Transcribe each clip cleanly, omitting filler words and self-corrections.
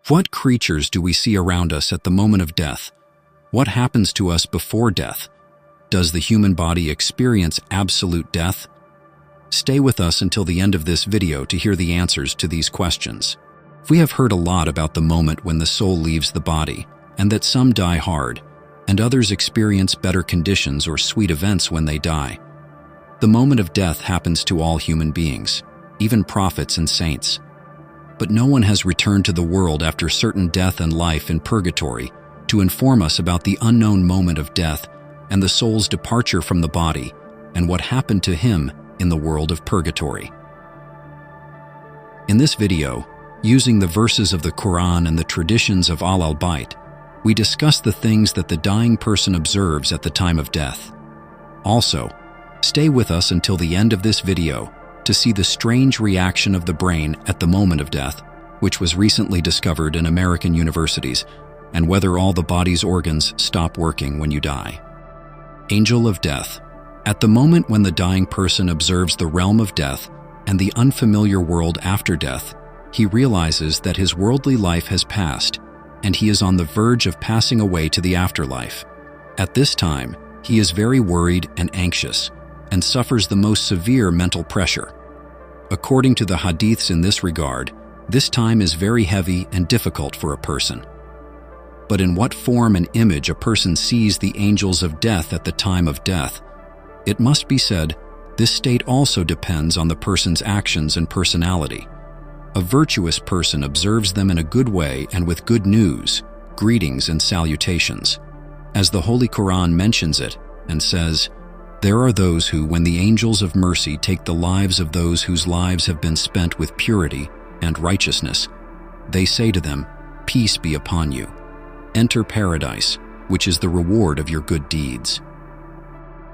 What creatures do we see around us at the moment of death? What happens to us before death? Does the human body experience absolute death? Stay with us until the end of this video to hear the answers to these questions. We have heard a lot about the moment when the soul leaves the body, and that some die hard, and others experience better conditions or sweet events when they die. The moment of death happens to all human beings, even prophets and saints. But no one has returned to the world after certain death and life in purgatory to inform us about the unknown moment of death and the soul's departure from the body and what happened to him in the world of purgatory. In this video, using the verses of the Qur'an and the traditions of al-Bayt, we discuss the things that the dying person observes at the time of death. Also, stay with us until the end of this video to see the strange reaction of the brain at the moment of death, which was recently discovered in American universities, and whether all the body's organs stop working when you die. Angel of Death. At the moment when the dying person observes the realm of death and the unfamiliar world after death, he realizes that his worldly life has passed, and he is on the verge of passing away to the afterlife. At this time, he is very worried and anxious, and suffers the most severe mental pressure. According to the hadiths in this regard, this time is very heavy and difficult for a person. But in what form and image a person sees the angels of death at the time of death, it must be said, this state also depends on the person's actions and personality. A virtuous person observes them in a good way and with good news, greetings and salutations. As the Holy Qur'an mentions it and says, "There are those who, when the angels of mercy take the lives of those whose lives have been spent with purity and righteousness, they say to them, 'Peace be upon you. Enter paradise, which is the reward of your good deeds.'"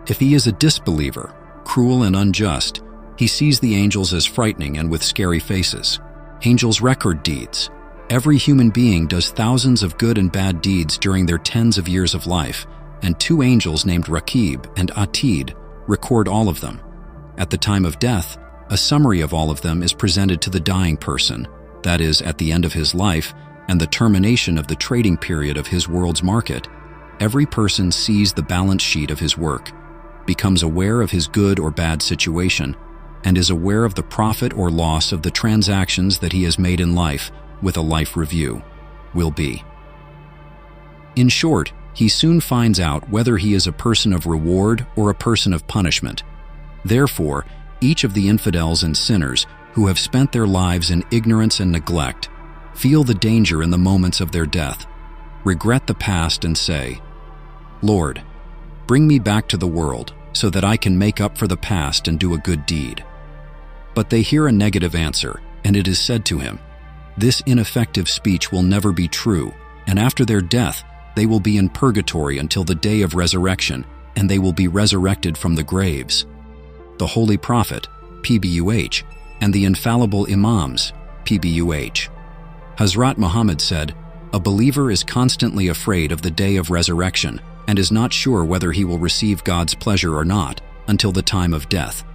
If he is a disbeliever, cruel and unjust, he sees the angels as frightening and with scary faces. Angels record deeds. Every human being does thousands of good and bad deeds during their tens of years of life, and two angels named Raqib and Atid record all of them. At the time of death, a summary of all of them is presented to the dying person, that is, at the end of his life and the termination of the trading period of his world's market. Every person sees the balance sheet of his work, becomes aware of his good or bad situation, and is aware of the profit or loss of the transactions that he has made in life with a life review, will be. In short, he soon finds out whether he is a person of reward or a person of punishment. Therefore, each of the infidels and sinners who have spent their lives in ignorance and neglect feel the danger in the moments of their death, regret the past and say, "Lord, bring me back to the world so that I can make up for the past and do a good deed." But they hear a negative answer, and it is said to him, "This ineffective speech will never be true, and after their death, they will be in purgatory until the day of resurrection, and they will be resurrected from the graves." The Holy Prophet, PBUH, and the infallible Imams, PBUH. Hazrat Muhammad said, "A believer is constantly afraid of the day of resurrection and is not sure whether he will receive God's pleasure or not until the time of death.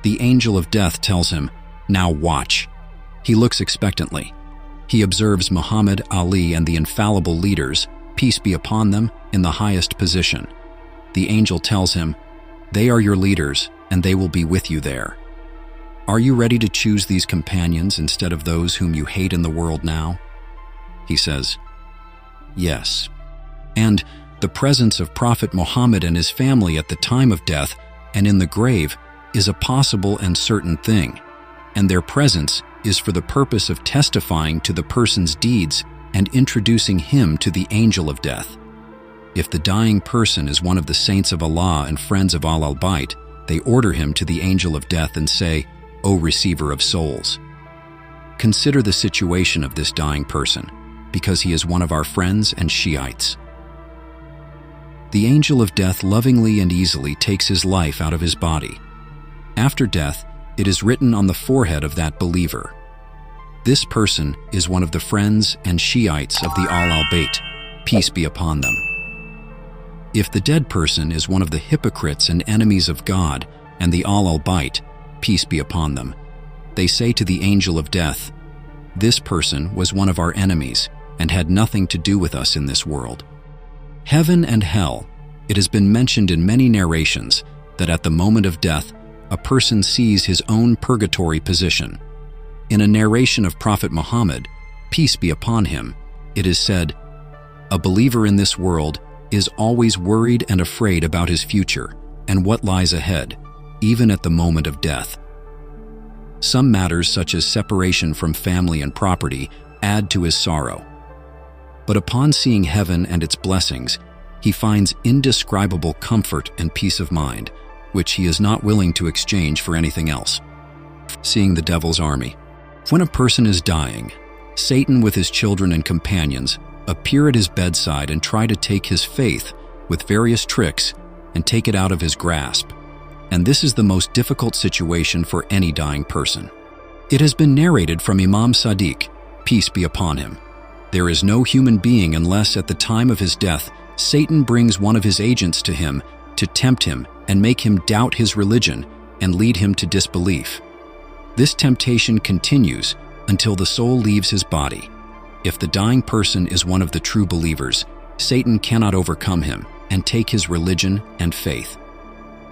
The angel of death tells him, 'Now watch.' He looks expectantly. He observes Muhammad, Ali, and the infallible leaders, peace be upon them, in the highest position. The angel tells him, 'They are your leaders, and they will be with you there.' Are you ready to choose these companions instead of those whom you hate in the world now?" He says, "Yes." And the presence of Prophet Muhammad and his family at the time of death and in the grave is a possible and certain thing, and their presence is for the purpose of testifying to the person's deeds and introducing him to the angel of death. If the dying person is one of the saints of Allah and friends of al-Bayt, they order him to the angel of death and say, "O receiver of souls." Consider the situation of this dying person, because he is one of our friends and Shiites. The angel of death lovingly and easily takes his life out of his body. After death, it is written on the forehead of that believer, "This person is one of the friends and Shiites of the al-Bayt, peace be upon them." If the dead person is one of the hypocrites and enemies of God and the al-Bayt, peace be upon them, they say to the angel of death, "This person was one of our enemies. and had nothing to do with us in this world. Heaven and hell. It has been mentioned in many narrations that at the moment of death, a person sees his own purgatory position. In a narration of Prophet Muhammad, peace be upon him, it is said, "A believer in this world is always worried and afraid about his future and what lies ahead, even at the moment of death." Some matters such as separation from family and property add to his sorrow. But upon seeing heaven and its blessings, he finds indescribable comfort and peace of mind, which he is not willing to exchange for anything else. Seeing the devil's army. When a person is dying, Satan with his children and companions appear at his bedside and try to take his faith with various tricks and take it out of his grasp. And this is the most difficult situation for any dying person. It has been narrated from Imam Sadiq, peace be upon him. There is no human being unless at the time of his death, Satan brings one of his agents to him to tempt him and make him doubt his religion and lead him to disbelief. This temptation continues until the soul leaves his body. If the dying person is one of the true believers, Satan cannot overcome him and take his religion and faith.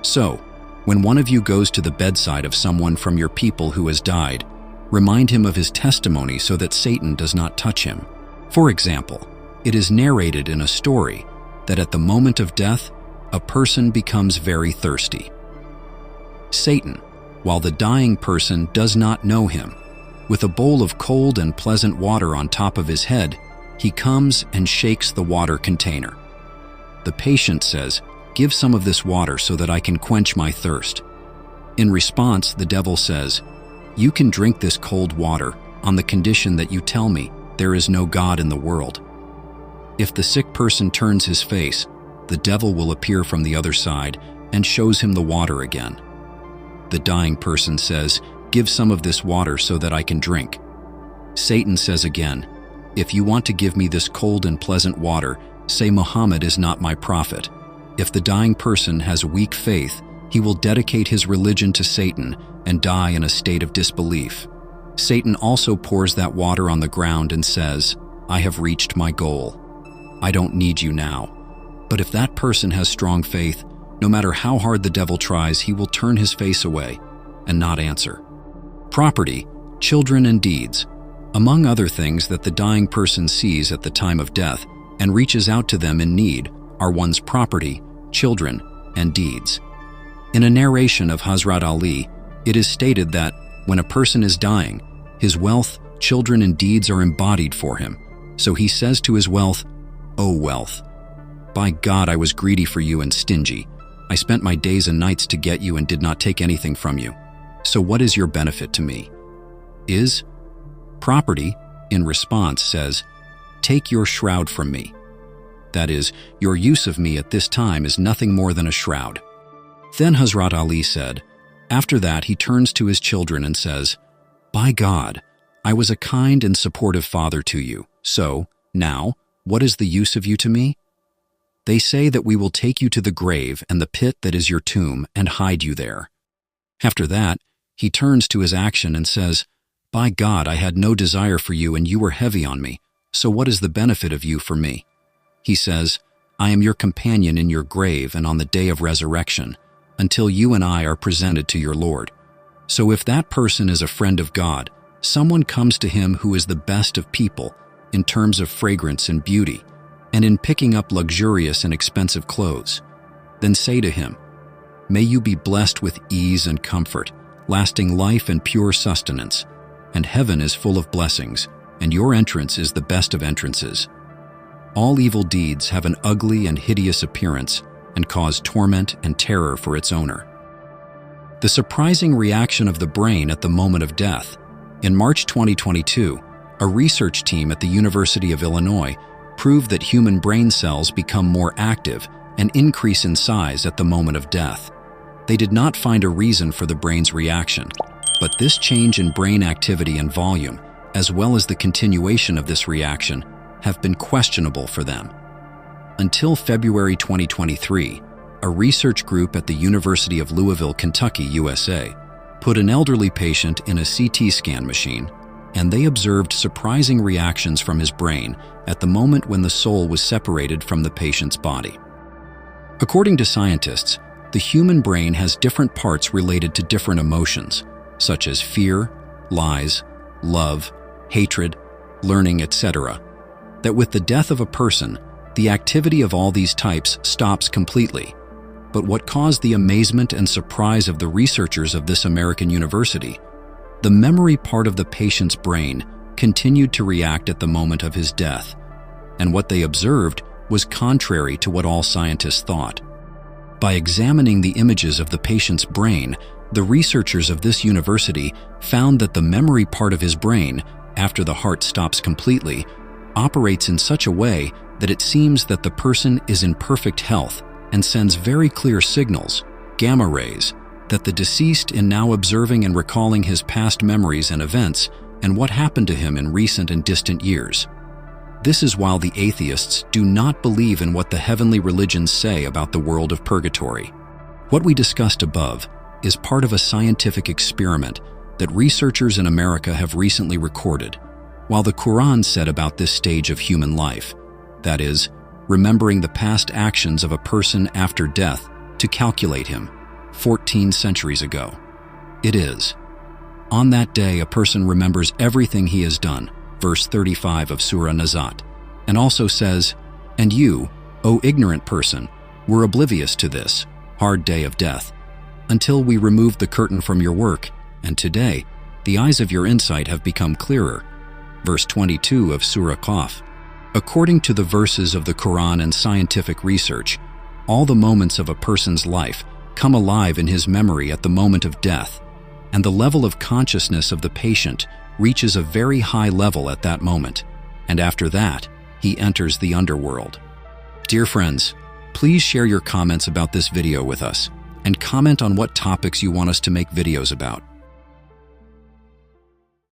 So, when one of you goes to the bedside of someone from your people who has died, remind him of his testimony so that Satan does not touch him. For example, it is narrated in a story that at the moment of death, a person becomes very thirsty. Satan, while the dying person does not know him, with a bowl of cold and pleasant water on top of his head, he comes and shakes the water container. The patient says, "Give some of this water so that I can quench my thirst." In response, the devil says, "You can drink this cold water on the condition that you tell me there is no God in the world." If the sick person turns his face, the devil will appear from the other side and shows him the water again. The dying person says, "Give some of this water so that I can drink." Satan says again, "If you want to give me this cold and pleasant water, say Muhammad is not my prophet." If the dying person has weak faith, he will dedicate his religion to Satan and die in a state of disbelief. Satan also pours that water on the ground and says, "I have reached my goal. I don't need you now." But if that person has strong faith, no matter how hard the devil tries, he will turn his face away and not answer. Property, children, and deeds. Among other things that the dying person sees at the time of death and reaches out to them in need are one's property, children, and deeds. In a narration of Hazrat Ali, it is stated that when a person is dying, his wealth, children, and deeds are embodied for him. So he says to his wealth, "O wealth, by God I was greedy for you and stingy. I spent my days and nights to get you and did not take anything from you. So what is your benefit to me?" Is property, in response, says, "Take your shroud from me." That is, your use of me at this time is nothing more than a shroud. Then Hazrat Ali said, after that he turns to his children and says, "By God, I was a kind and supportive father to you. So, now, what is the use of you to me? They say that we will take you to the grave and the pit that is your tomb and hide you there." After that, he turns to his action and says, "By God, I had no desire for you and you were heavy on me. So what is the benefit of you for me?" He says, "I am your companion in your grave and on the day of resurrection, until you and I are presented to your Lord." So if that person is a friend of God, someone comes to him who is the best of people in terms of fragrance and beauty, and in picking up luxurious and expensive clothes, then say to him, "May you be blessed with ease and comfort, lasting life and pure sustenance, and heaven is full of blessings, and your entrance is the best of entrances." All evil deeds have an ugly and hideous appearance and cause torment and terror for its owner. The surprising reaction of the brain at the moment of death. In March 2022, a research team at the University of Illinois proved that human brain cells become more active and increase in size at the moment of death. They did not find a reason for the brain's reaction, but this change in brain activity and volume, as well as the continuation of this reaction, have been questionable for them. Until February 2023, a research group at the University of Louisville, Kentucky, USA, put an elderly patient in a CT scan machine and they observed surprising reactions from his brain at the moment when the soul was separated from the patient's body. According to scientists, the human brain has different parts related to different emotions, such as fear, lies, love, hatred, learning, etc., that with the death of a person, the activity of all these types stops completely. But what caused the amazement and surprise of the researchers of this American university? The memory part of the patient's brain continued to react at the moment of his death, and what they observed was contrary to what all scientists thought. By examining the images of the patient's brain, the researchers of this university found that the memory part of his brain, after the heart stops completely, operates in such a way that it seems that the person is in perfect health and sends very clear signals, gamma rays, that the deceased in now observing and recalling his past memories and events and what happened to him in recent and distant years. This is while the atheists do not believe in what the heavenly religions say about the world of purgatory. What we discussed above is part of a scientific experiment that researchers in America have recently recorded, while the Qur'an said about this stage of human life, that is, remembering the past actions of a person after death to calculate him 14 centuries ago. It is, on that day a person remembers everything he has done, verse 35 of Surah Nazat, and also says, "And you, O ignorant person, were oblivious to this hard day of death, until we removed the curtain from your work, and today the eyes of your insight have become clearer," verse 22 of Surah Qaf. According to the verses of the Quran and scientific research, all the moments of a person's life come alive in his memory at the moment of death, and the level of consciousness of the patient reaches a very high level at that moment, and after that, he enters the underworld. Dear friends, please share your comments about this video with us, and comment on what topics you want us to make videos about.